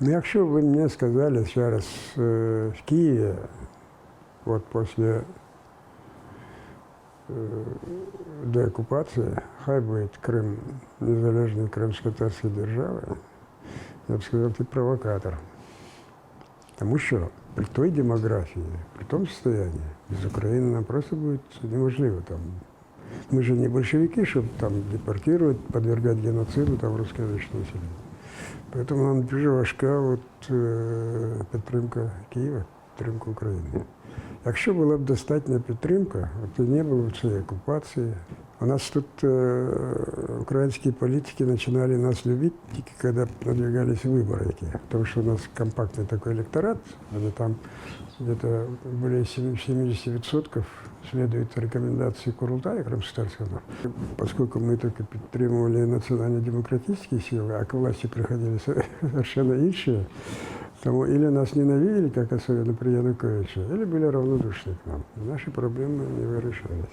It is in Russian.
Ну, якщо ви мені сказали зараз в Києві, от після деокупації, хай буде Крим незалежною кримсько-татарською державою, я б сказав, ти провокатор. Тому що при той демографії, при тому стані, без України нам просто буде неможливо там. Мы же не большевики, чтобы там депортировать, подвергать геноциду там русскоязычное население. Поэтому нам дуже важка підтримка Києва, підтримка України. Якщо була б достатня підтримка, то не було б цієї окупації. У нас тут украинские политики начинали нас любить, только когда надвигались выборы. Потому что у нас компактный такой электорат, там где-то более 70% следует рекомендации Курултая Крымско-Татарского. Поскольку мы только поддерживали национально-демократические силы, а к власти приходили совершенно іншие, тому или нас ненавидели, как особенно при Януковиче, или были равнодушны к нам. Наши проблемы не вирішались.